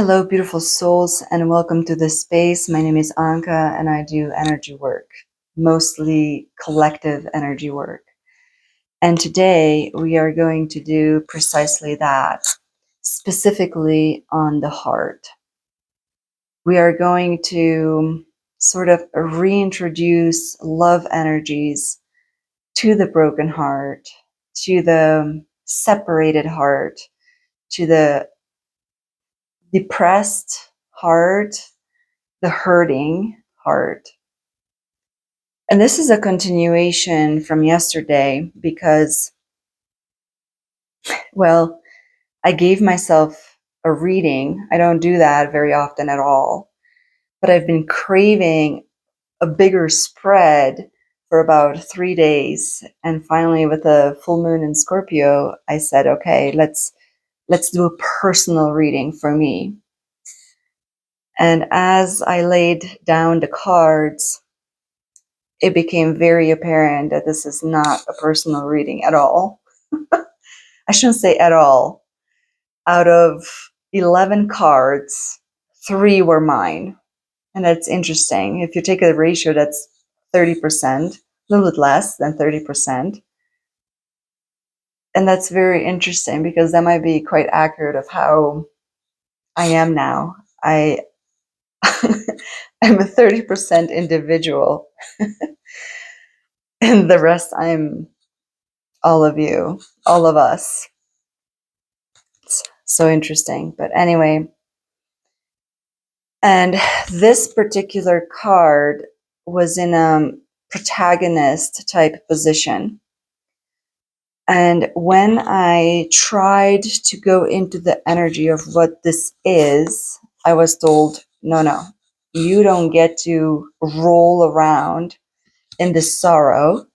Hello, beautiful souls, and welcome to this space. My name is Anka, and I do energy work, mostly collective energy work. And today we are going to do precisely that, specifically on the heart. We are going to sort of reintroduce love energies to the broken heart, to the separated heart, to the depressed heart, the hurting heart. And this is a continuation from yesterday because, well, I gave myself a reading. I don't do that very often at all, but I've been craving a bigger spread for about 3 days. And finally, with the full moon in Scorpio, I said, okay, let's do a personal reading for me. And as I laid down the cards, it became very apparent that this is not a personal reading at all. I shouldn't say at all. Out of 11 cards, 3 were mine. And that's interesting. If you take a ratio, that's 30%, a little bit less than 30%. And that's very interesting because that might be quite accurate of how I am now. I'm a 30% individual, and the rest I'm all of you, all of us. It's so interesting. But anyway, and this particular card was in a protagonist type position. And when I tried to go into the energy of what this is, I was told, no, you don't get to roll around in this sorrow.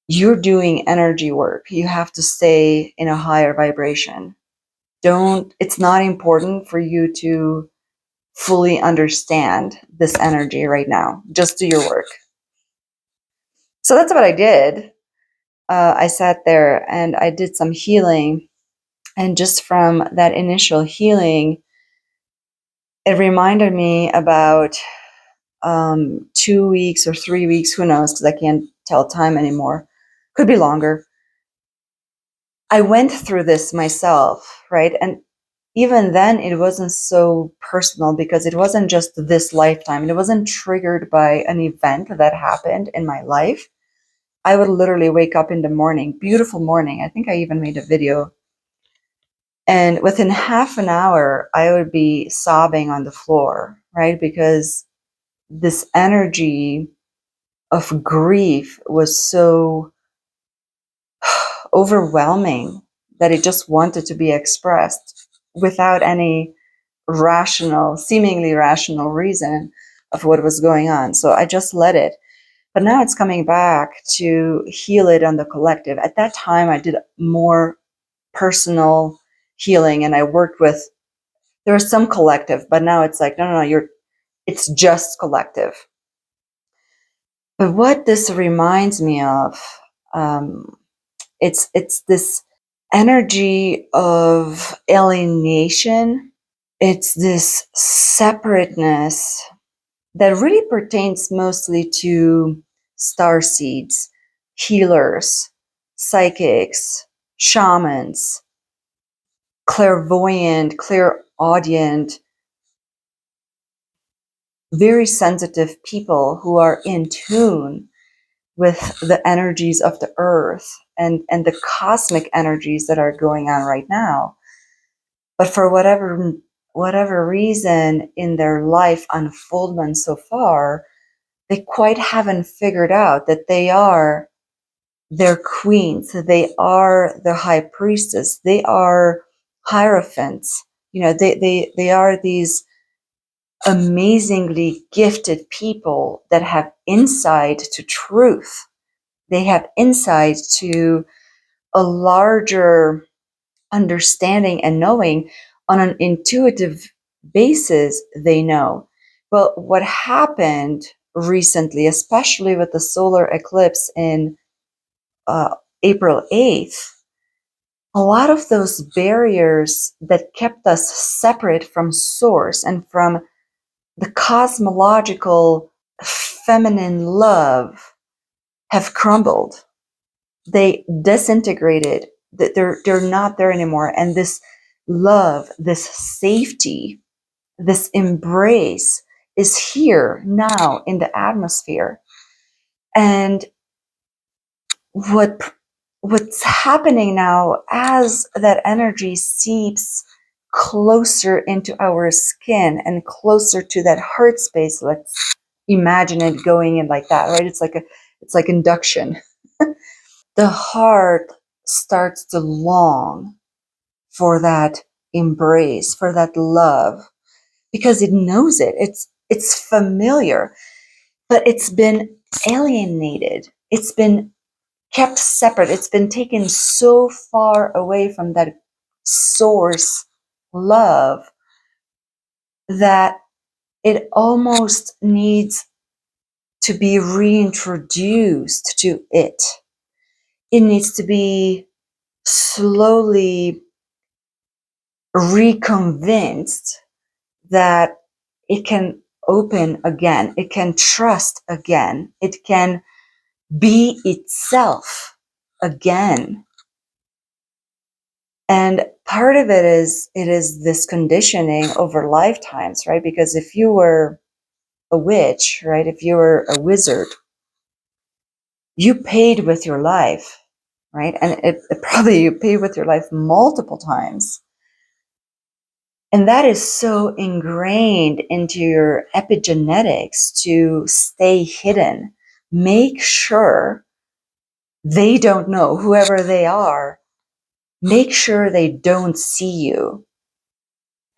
You're doing energy work. You have to stay in a higher vibration. It's not important for you to fully understand this energy right now. Just do your work. So that's what I did. I sat there and I did some healing. And just from that initial healing, it reminded me about 2 weeks or 3 weeks, who knows, because I can't tell time anymore. Could be longer. I went through this myself, right? And even then, it wasn't so personal because it wasn't just this lifetime. It wasn't triggered by an event that happened in my life. I would literally wake up in the morning, beautiful morning. I think I even made a video. And within half an hour, I would be sobbing on the floor, right? Because this energy of grief was so overwhelming that it just wanted to be expressed without any seemingly rational reason of what was going on. So I just let it. But now it's coming back to heal it on the collective. At that time, I did more personal healing and I worked with, there was some collective, but now it's like, no, it's just collective. But what this reminds me of, it's this energy of alienation. It's this separateness that really pertains mostly to star seeds, healers, psychics, shamans, clairvoyant, clairaudient, very sensitive people who are in tune with the energies of the earth and the cosmic energies that are going on right now. But for whatever reason in their life unfoldment so far, they quite haven't figured out that they are their queens, they are the high priestess, they are hierophants. They are these amazingly gifted people that have insight to truth. They have insight to a larger understanding and knowing on an intuitive basis. They know. Well, what happened recently, especially with the solar eclipse in April 8th, a lot of those barriers that kept us separate from source and from the cosmological feminine love have crumbled. They disintegrated. They're not there anymore. And this love, this safety, this embrace is here now in the atmosphere. And what's happening now as that energy seeps closer into our skin and closer to that heart space, let's imagine it going in like that, right? It's like induction. The heart starts to long for that embrace, for that love, because it knows it. It's familiar, but it's been alienated. It's been kept separate. It's been taken so far away from that source love that it almost needs to be reintroduced to it. It needs to be slowly reconvinced that it can open again, it can trust again, it can be itself again. And part of it is this conditioning over lifetimes, right? Because if you were a witch, right, if you were a wizard, you paid with your life, right? And it probably you paid with your life multiple times. And that is so ingrained into your epigenetics to stay hidden. Make sure they don't know, whoever they are, make sure they don't see you,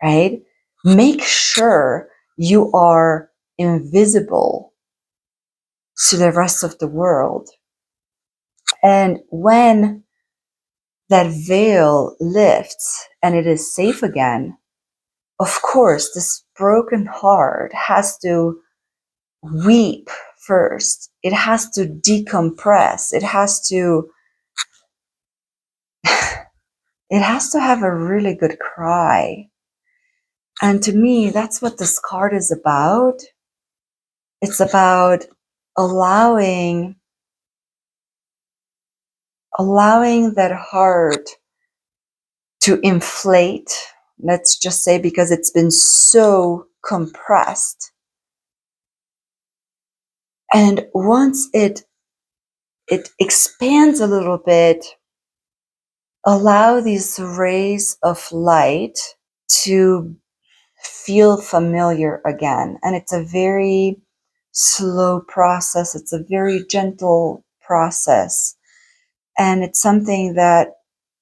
right? Make sure you are invisible to the rest of the world. And when that veil lifts and it is safe again, of course, this broken heart has to weep first. It has to decompress. It has to have a really good cry. And to me, that's what this card is about. It's about allowing that heart to inflate, let's just say, because it's been so compressed. And once it expands a little bit, allow these rays of light to feel familiar again. And it's a very slow process. It's a very gentle process. And it's something that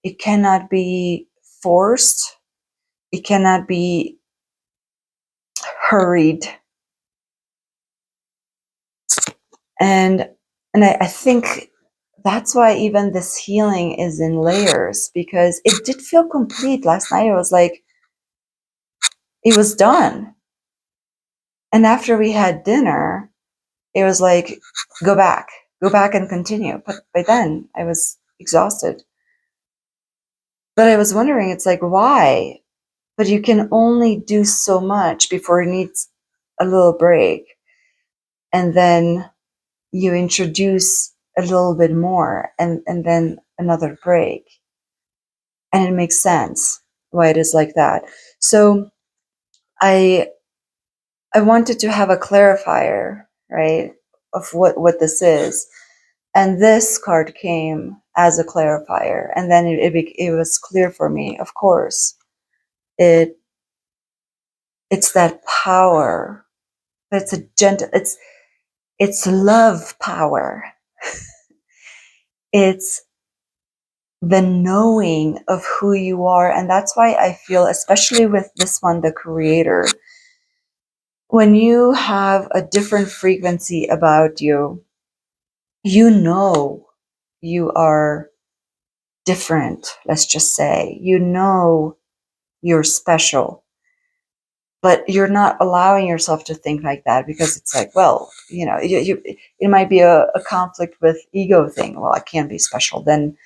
it cannot be forced. It cannot be hurried. And I think that's why even this healing is in layers, because it did feel complete last night. It was like it was done. And after we had dinner, it was like, go back and continue. But by then I was exhausted. But I was wondering, it's like, why? But you can only do so much before it needs a little break. And then you introduce a little bit more and then another break. And it makes sense why it is like that. So I wanted to have a clarifier, right, of what this is. And this card came as a clarifier. And then it was clear for me, of course. It's that power. But it's a gentle, it's love power. It's the knowing of who you are. And that's why I feel, especially with this one, the creator, when you have a different frequency about you, you know you are different, let's just say. You know you're special. But you're not allowing yourself to think like that, because it's like, well, you know, it might be a conflict with ego thing. Well, I can't be special. Then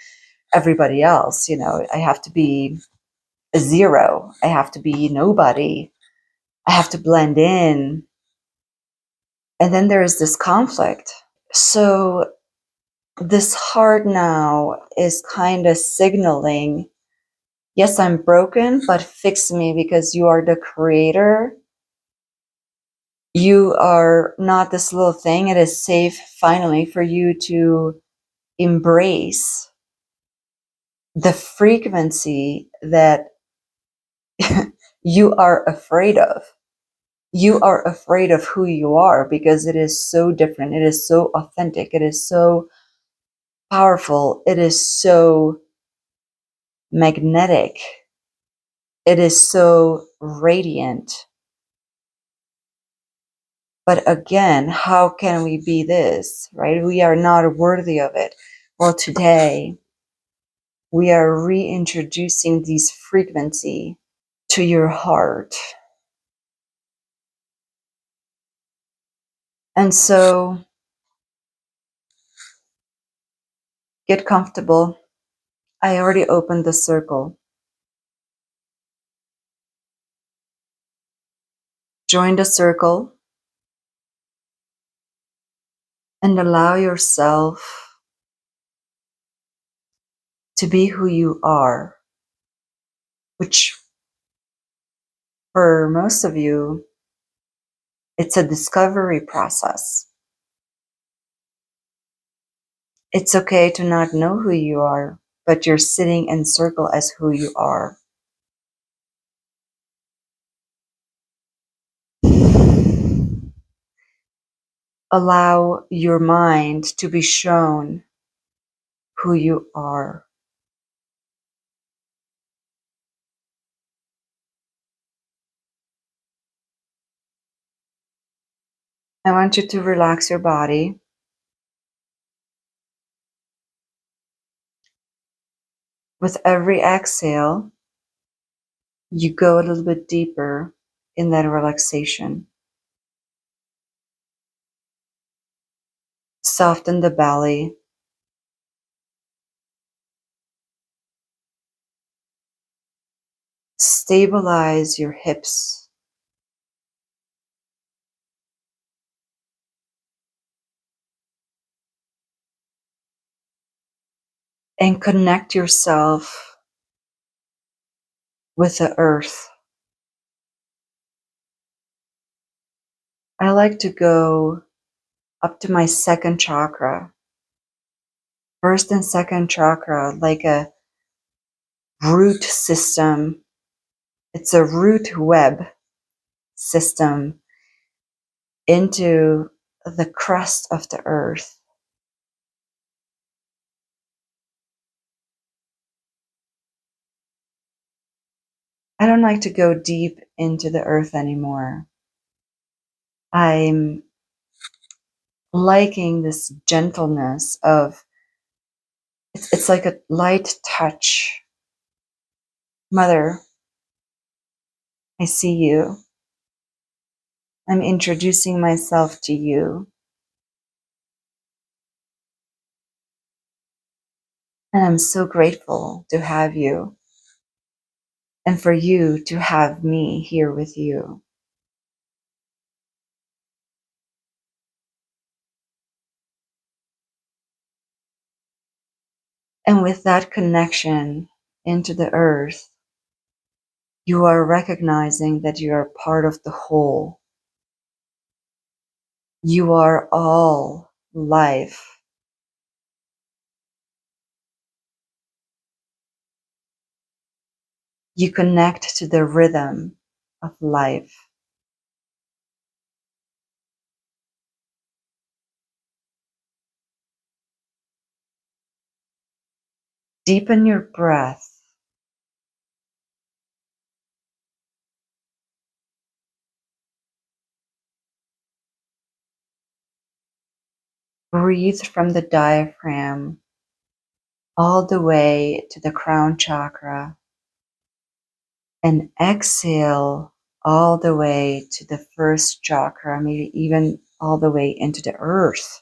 everybody else. I have to be a zero. I have to be nobody. I have to blend in. And then there is this conflict. So this heart now is kind of signaling, yes, I'm broken, but fix me because you are the creator. You are not this little thing. It is safe finally for you to embrace the frequency that you are afraid of. You are afraid of who you are because it is so different. It is so authentic. It is so powerful. It is so magnetic. It is so radiant. But again, how can we be this, right? We are not worthy of it. Well, today we are reintroducing these frequency to your heart. And so get comfortable. I already opened the circle. Join the circle and allow yourself to be who you are, which for most of you, it's a discovery process. It's okay to not know who you are, but you're sitting in circle as who you are. Allow your mind to be shown who you are. I want you to relax your body. With every exhale, you go a little bit deeper in that relaxation. Soften the belly. Stabilize your hips. And connect yourself with the earth. I like to go up to my second chakra. First and second chakra, like a root system. It's a root web system into the crust of the earth. I don't like to go deep into the earth anymore. I'm liking this gentleness of, it's like a light touch. Mother, I see you. I'm introducing myself to you. And I'm so grateful to have you and for you to have me here with you. And with that connection into the earth, you are recognizing that you are part of the whole. You are all life. You connect to the rhythm of life. Deepen your breath. Breathe from the diaphragm all the way to the crown chakra and exhale all the way to the first chakra, maybe even all the way into the earth.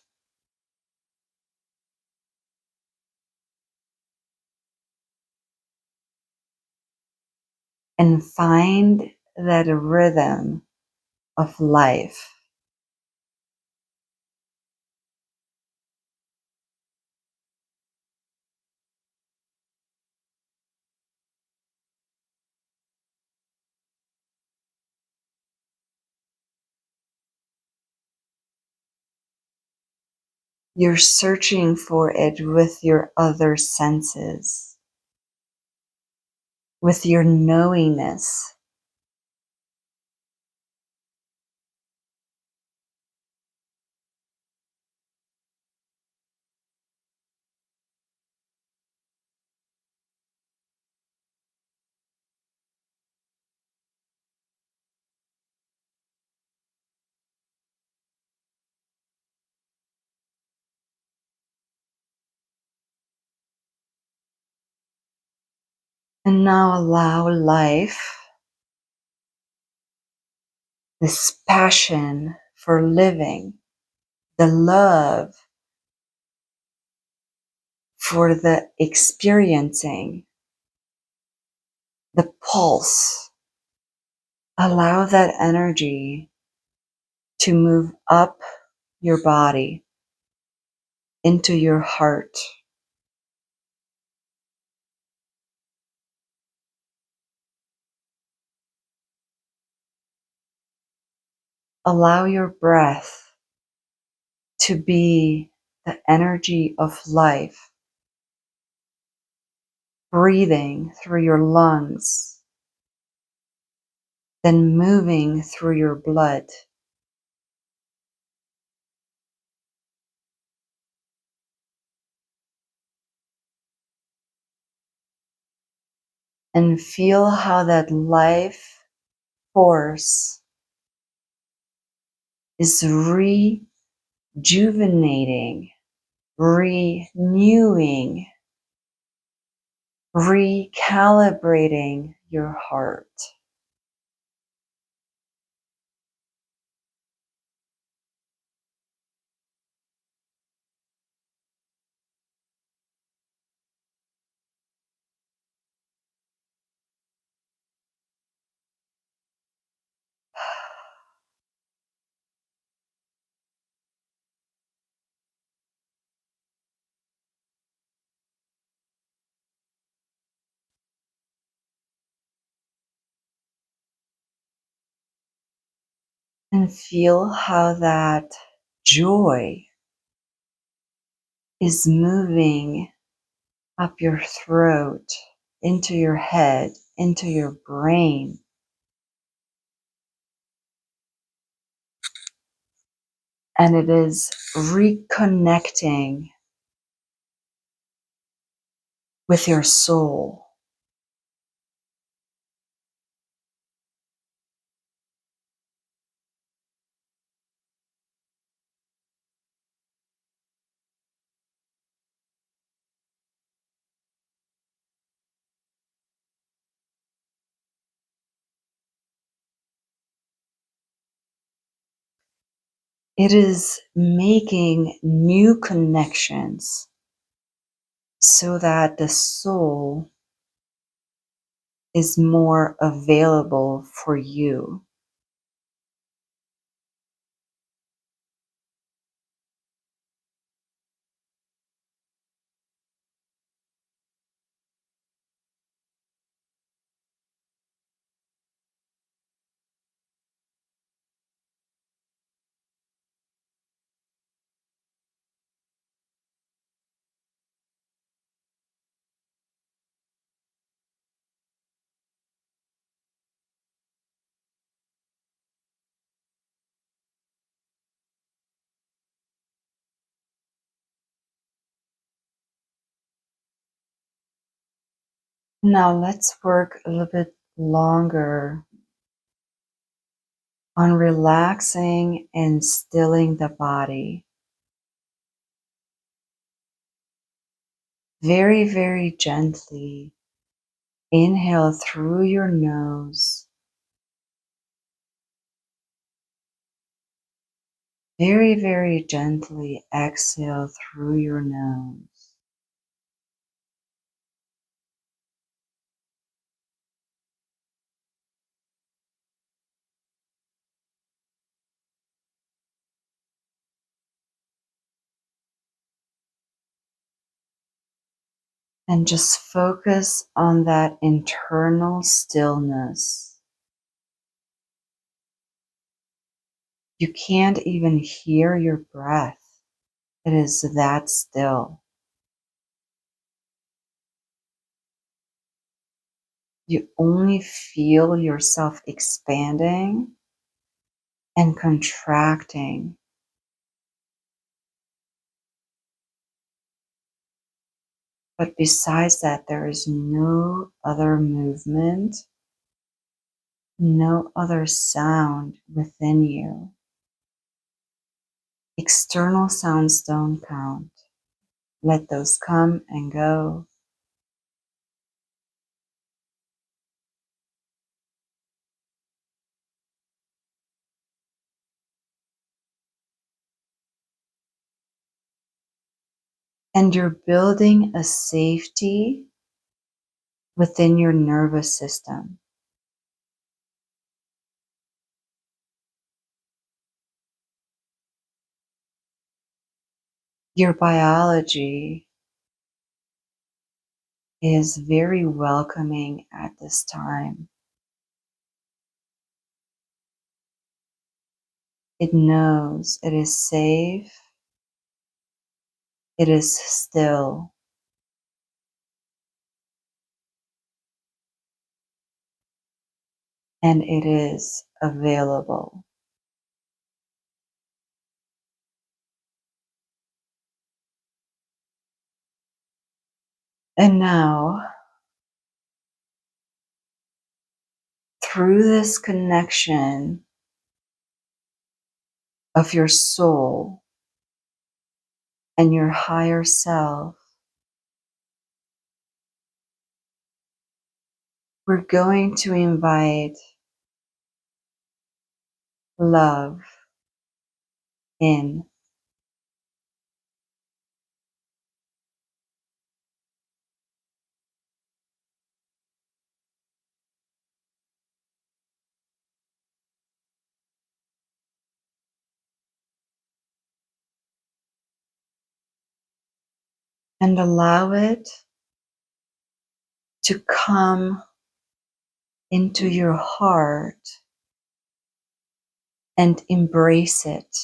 and find that rhythm of life. You're searching for it with your other senses, with your knowingness. And now allow life, this passion for living, the love for the experiencing, the pulse. Allow that energy to move up your body into your heart. Allow your breath to be the energy of life, breathing through your lungs, then moving through your blood. And feel how that life force is rejuvenating, renewing, recalibrating your heart. And feel how that joy is moving up your throat, into your head, into your brain. And it is reconnecting with your soul. It is making new connections so that the soul is more available for you. Now let's work a little bit longer on relaxing and stilling the body. Very, very gently inhale through your nose. Very, very gently exhale through your nose. And just focus on that internal stillness. You can't even hear your breath. It is that still. You only feel yourself expanding and contracting. But besides that, there is no other movement, no other sound within you. External sounds don't count. Let those come and go. And you're building a safety within your nervous system. Your biology is very welcoming at this time. It knows it is safe, it is still, and it is available. And now, through this connection of your soul and your higher self, we're going to invite love in. And allow it to come into your heart and embrace it.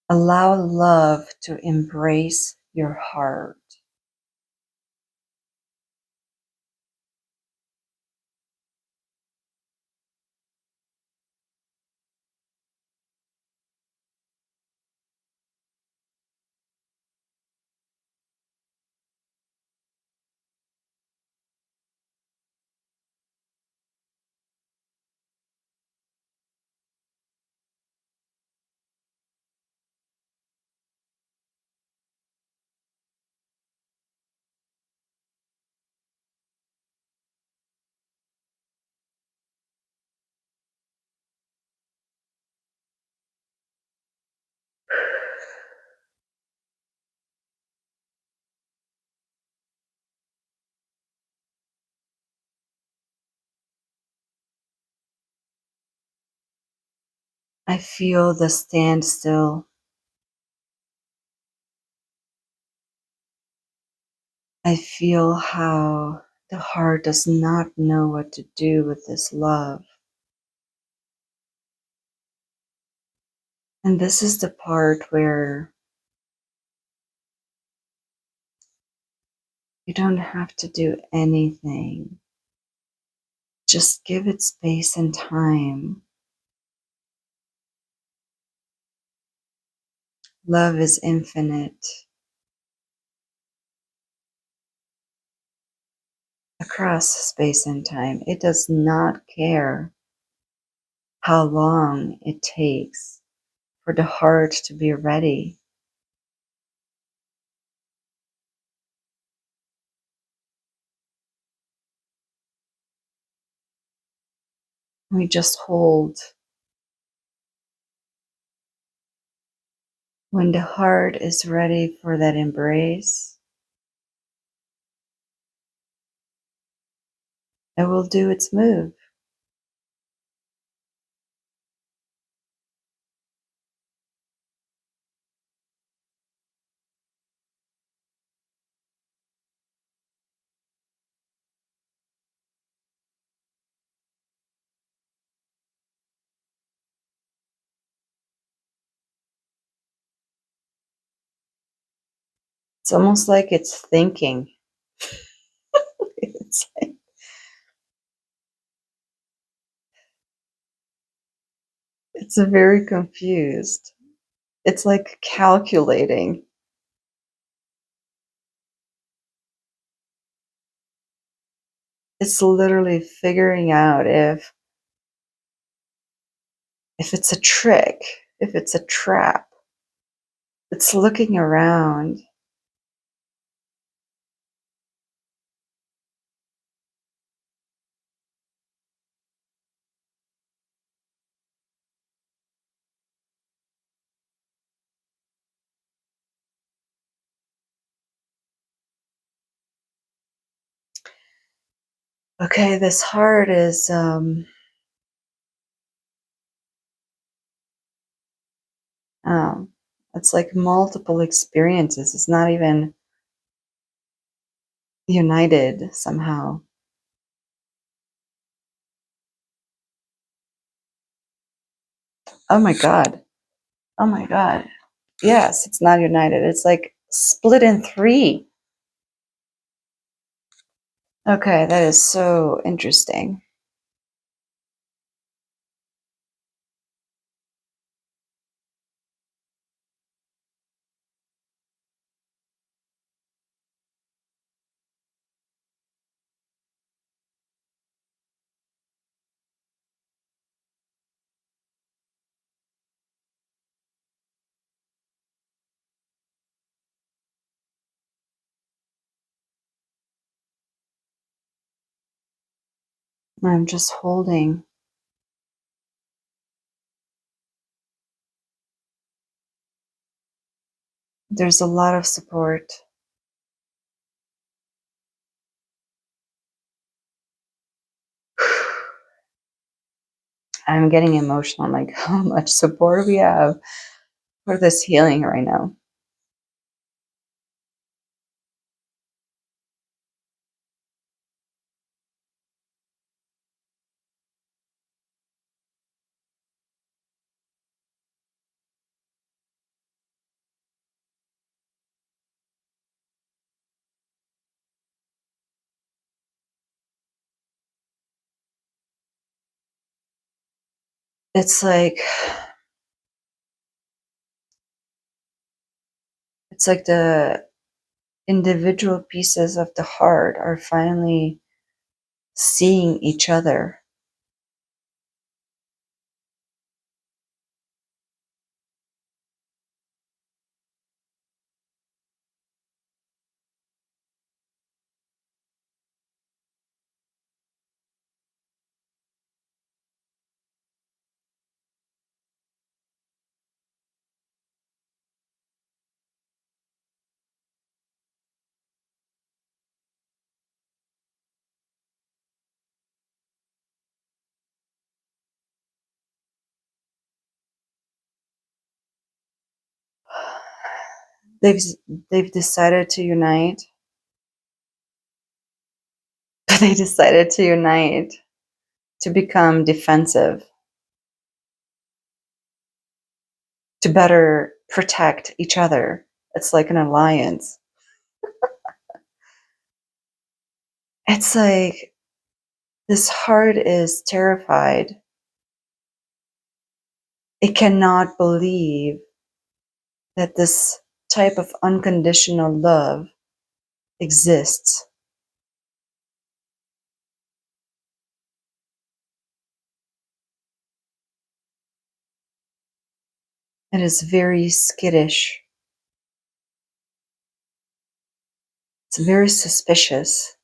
Allow love to embrace your heart. I feel the standstill. I feel how the heart does not know what to do with this love. And this is the part where you don't have to do anything. Just give it space and time. Love is infinite across space and time. It does not care how long it takes for the heart to be ready. We just hold. When the heart is ready for that embrace, it will do its move. It's almost like it's thinking. It's like, it's very confused. It's like calculating. It's literally figuring out if it's a trick, if it's a trap. It's looking around. Okay, this heart is um it's like multiple experiences. It's not even united somehow. Oh my god. Oh my god. Yes, it's not united. It's like split in three. Okay, that is so interesting. I'm just holding. There's a lot of support. I'm getting emotional. I'm like, how much support we have for this healing right now. It's like the individual pieces of the heart are finally seeing each other. They've they've decided to unite. They decided to unite to become defensive, to better protect each other. It's like an alliance. It's like this heart is terrified. It cannot believe that this type of unconditional love exists. It is very skittish. It's very suspicious.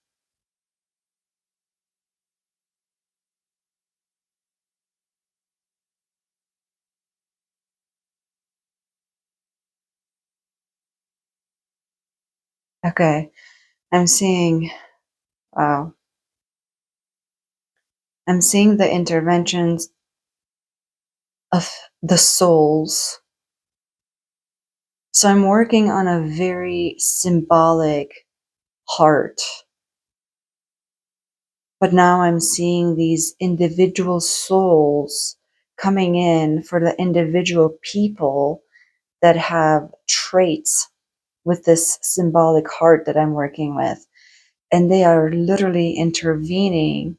Okay, I'm seeing, wow, I'm seeing the interventions of the souls. So I'm working on a very symbolic heart. But now I'm seeing these individual souls coming in for the individual people that have traits with this symbolic heart that I'm working with. And they are literally intervening.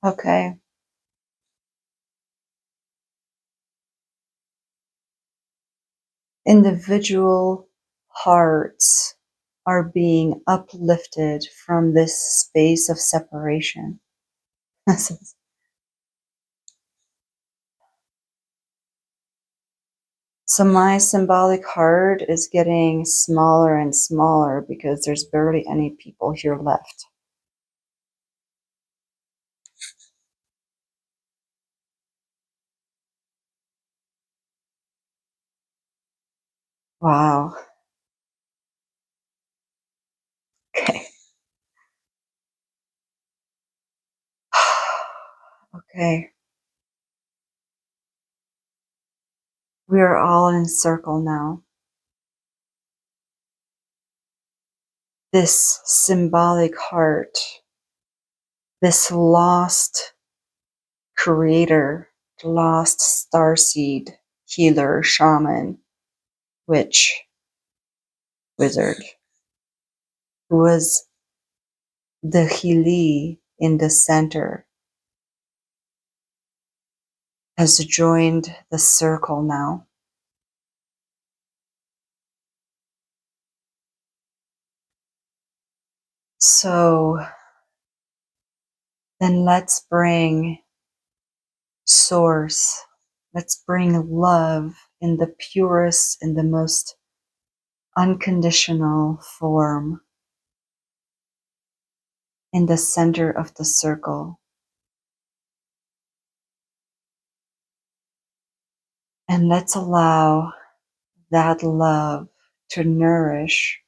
Okay. Individual hearts are being uplifted from this space of separation. So my symbolic heart is getting smaller and smaller because there's barely any people here left. Wow. Okay. Okay. We are all in a circle now. This symbolic heart, this lost creator, lost starseed, healer, shaman, witch, wizard, who was the Healy in the center, has joined the circle now. So then let's bring source, let's bring love in the purest and the most unconditional form in the center of the circle. And let's allow that love to nourish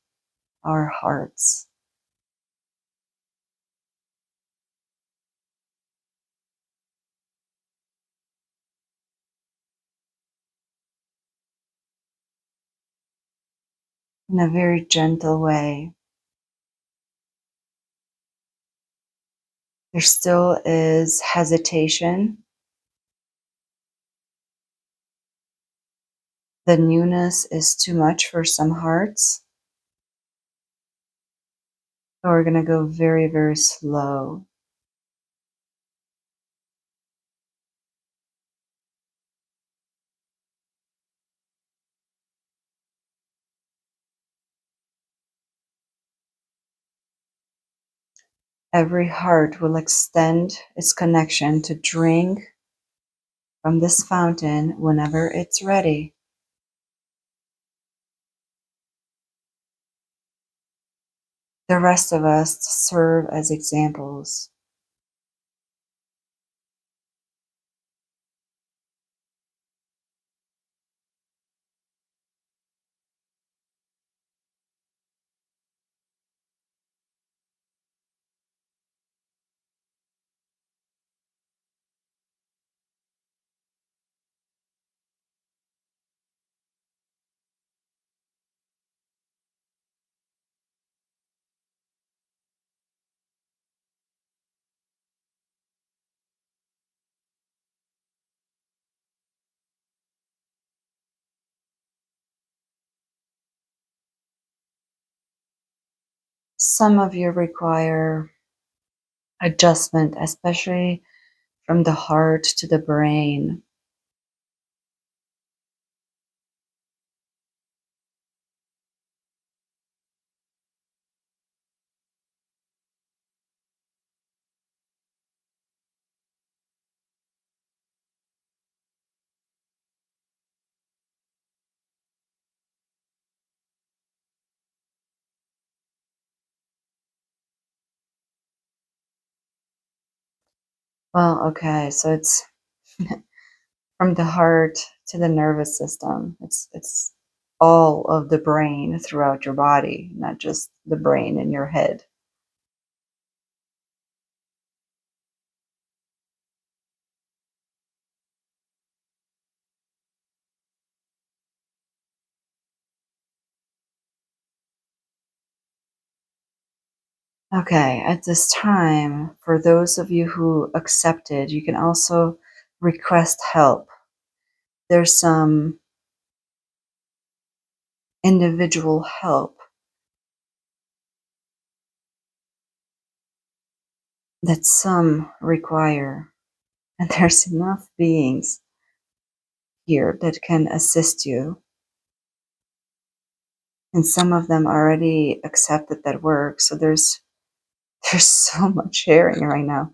our hearts. In a very gentle way. There still is hesitation. The newness is too much for some hearts. So we're going to go very, very slow. Every heart will extend its connection to drink from this fountain whenever it's ready. The rest of us serve as examples. Some of you require adjustment, especially from the heart to the brain. Well, okay, so it's from the heart to the nervous system. It's all of the brain throughout your body, not just the brain in your head. Okay, at this time, for those of you who accepted, you can also request help. There's some individual help that some require, and there's enough beings here that can assist you. And some of them already accepted that work, so there's so much sharing right now.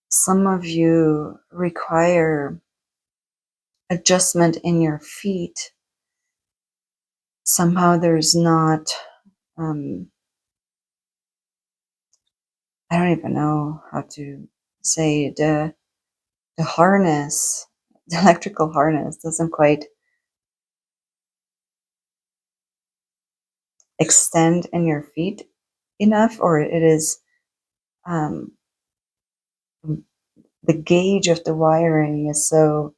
Some of you require adjustment in your feet. Somehow there's not, um, I don't even know how to say the harness, the electrical harness doesn't quite extend in your feet enough, or it is um, the gauge of the wiring is so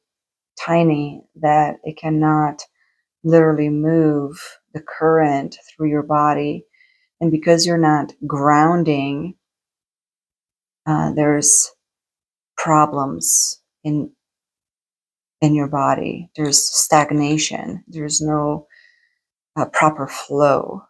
tiny that it cannot literally move the current through your body. And because you're not grounding, there's problems in your body. There's stagnation. There's no proper flow.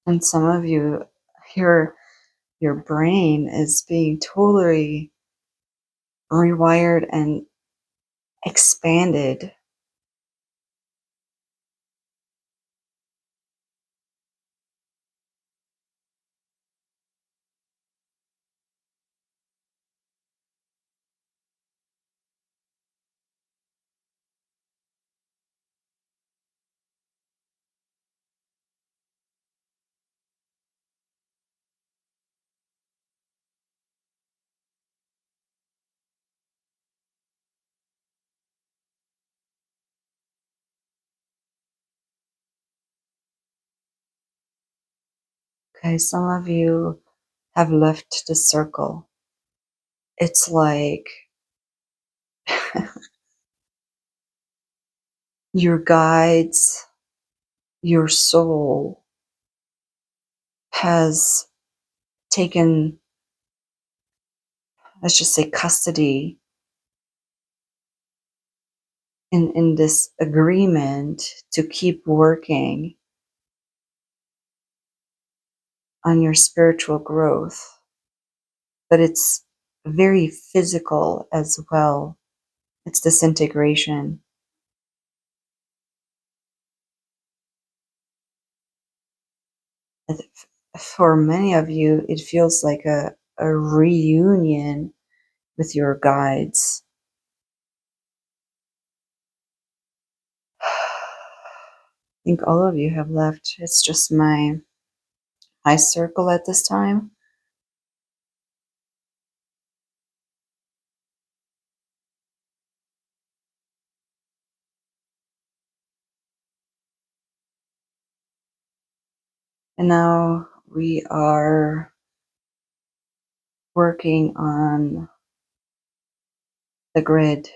And some of you, your brain is being totally rewired and expanded. Okay, some of you have left the circle. It's like your guides, your soul has taken, let's just say, custody in this agreement to keep working on your spiritual growth. But it's very physical as well. It's disintegration. For many of you, it feels like a reunion with your guides. I think all of you have left. It's just my circle at this time. And now we are working on the grid.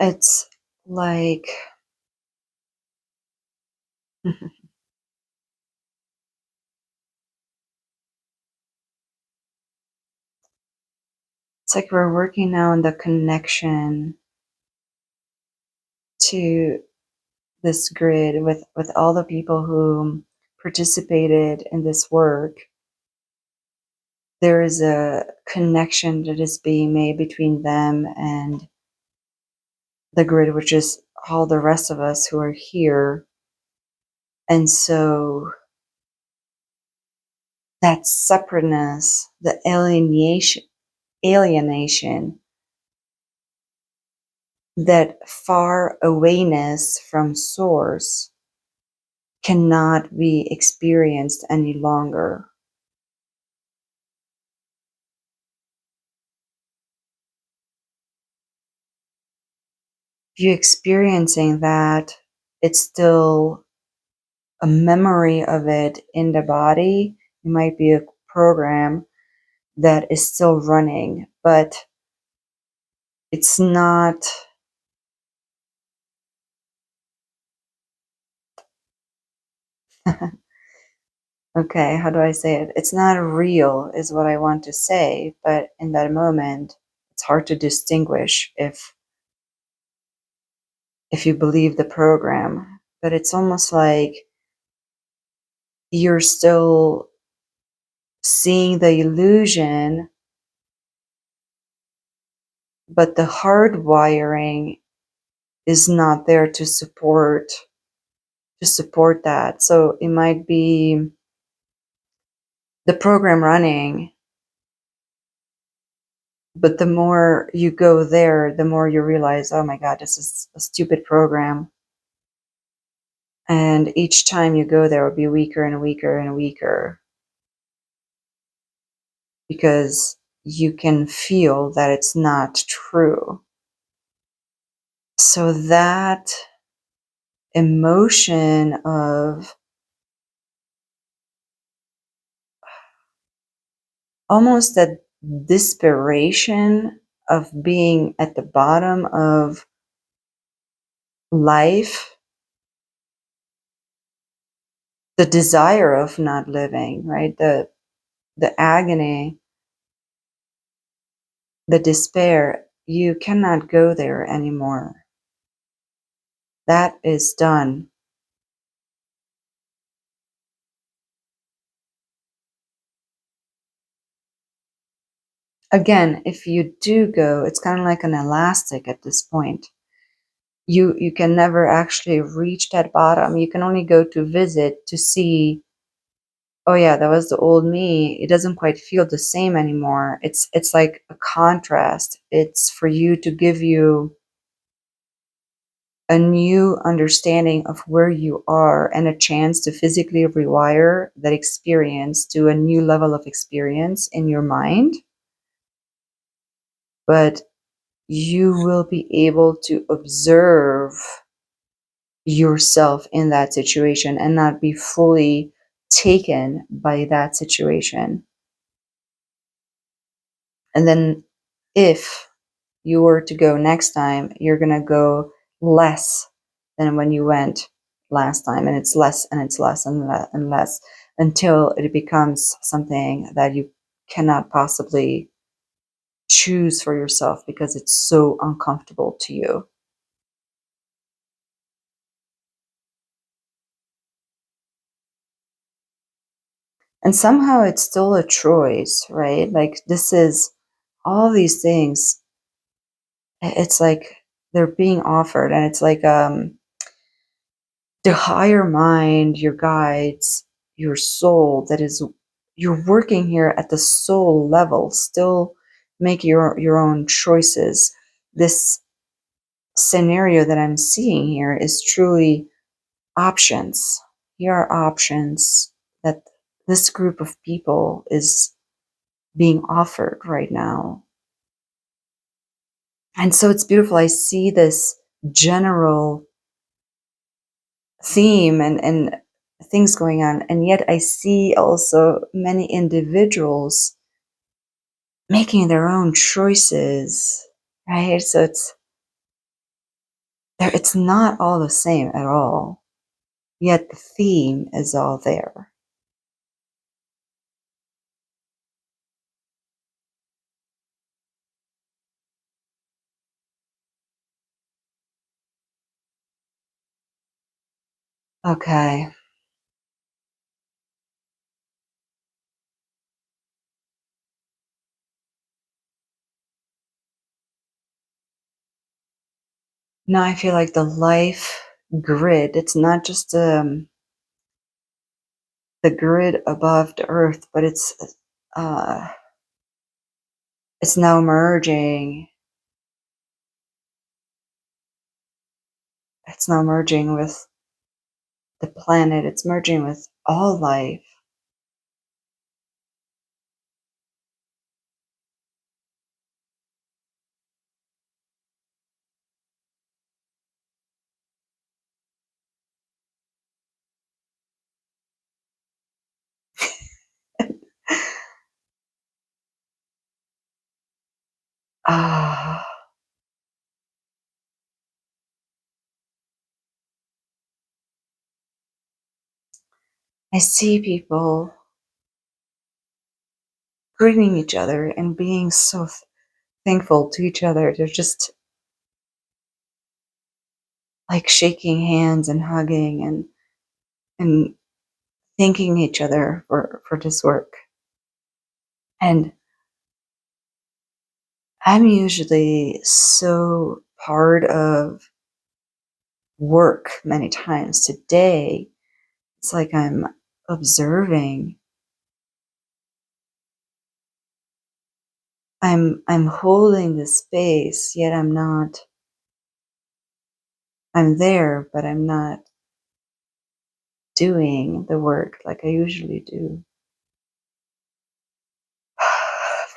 It's like it's like we're working now on the connection to this grid with all the people who participated in this work. There is a connection that is being made between them and the grid, which is all the rest of us who are here. And so that separateness, the alienation, that far awayness from source cannot be experienced any longer. If you're experiencing that, it's still a memory of it in the body. It might be a program that is still running, but it's not. Okay, how do I say it? It's not real, is what I want to say, but in that moment, it's hard to distinguish if you believe the program. But it's almost like you're still seeing the illusion, but the hard wiring is not there to support that. So it might be the program running, but the more you go there, the more you realize, oh my God, this is a stupid program. And each time you go there, will be weaker and weaker and weaker because you can feel that it's not true. So that emotion of almost that desperation of being at the bottom of life, the desire of not living, right? The agony, the despair, you cannot go there anymore. That is done. Again, if you do go, it's kind of like an elastic at this point. You can never actually reach that bottom. You can only go to visit to see, oh yeah, that was the old me. It doesn't quite feel the same anymore. It's like a contrast. It's for you to give you a new understanding of where you are and a chance to physically rewire that experience to a new level of experience in your mind. But you will be able to observe yourself in that situation and not be fully taken by that situation. And then if you were to go next time, you're going to go less than when you went last time. And it's less and it's less and less until it becomes something that you cannot possibly choose for yourself because it's so uncomfortable to you. And somehow it's still a choice, right? Like this is all these things. It's like they're being offered, and it's like the higher mind, your guides, your soul. That is, you're working here at the soul level. Still make your own choices. This scenario that I'm seeing here is truly options. Here are options that this group of people is being offered right now. And so it's beautiful. I see this general theme and things going on. And yet I see also many individuals making their own choices, right? So It's not all the same at all, yet the theme is all there. Okay. Now I feel like the life grid, it's not just the grid above the earth, but uh, it's now merging. It's now merging with the planet. It's merging with all life. Ah, I see people greeting each other and being so thankful to each other. They're just like shaking hands and hugging and thanking each other for this work. And I'm usually so part of work many times. Today, it's like I'm observing. I'm holding the space, yet I'm there, but I'm not doing the work like I usually do.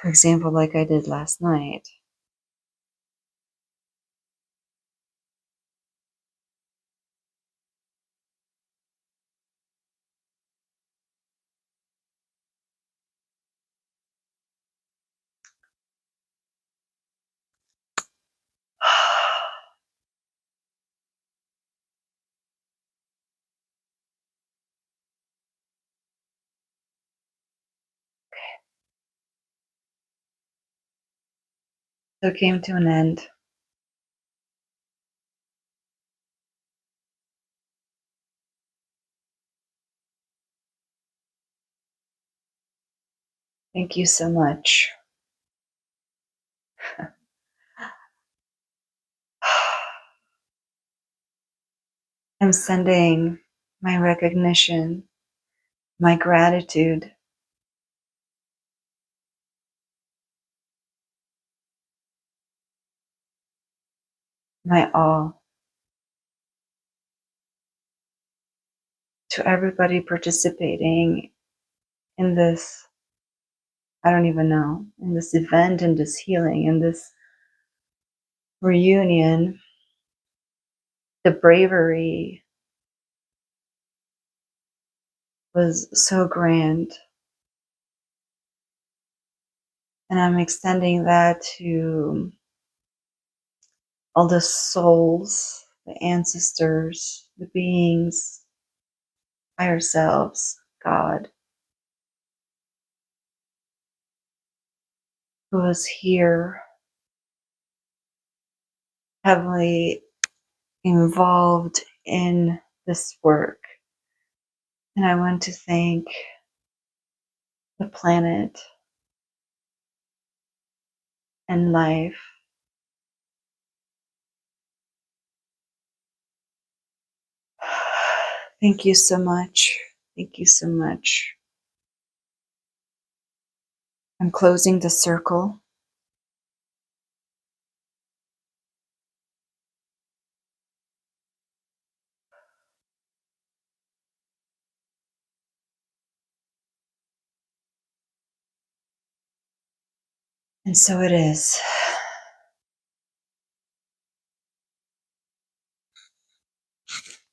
For example, like I did last night. So it came to an end. Thank you so much. I'm sending my recognition, my gratitude, my awe to everybody participating in this, I don't even know, in this event, in this healing, in this reunion. The bravery was so grand. And I'm extending that to all the souls, the ancestors, the beings, higher selves, God, who is here, heavily involved in this work. And I want to thank the planet and life. Thank you so much. Thank you so much. I'm closing the circle. And so it is.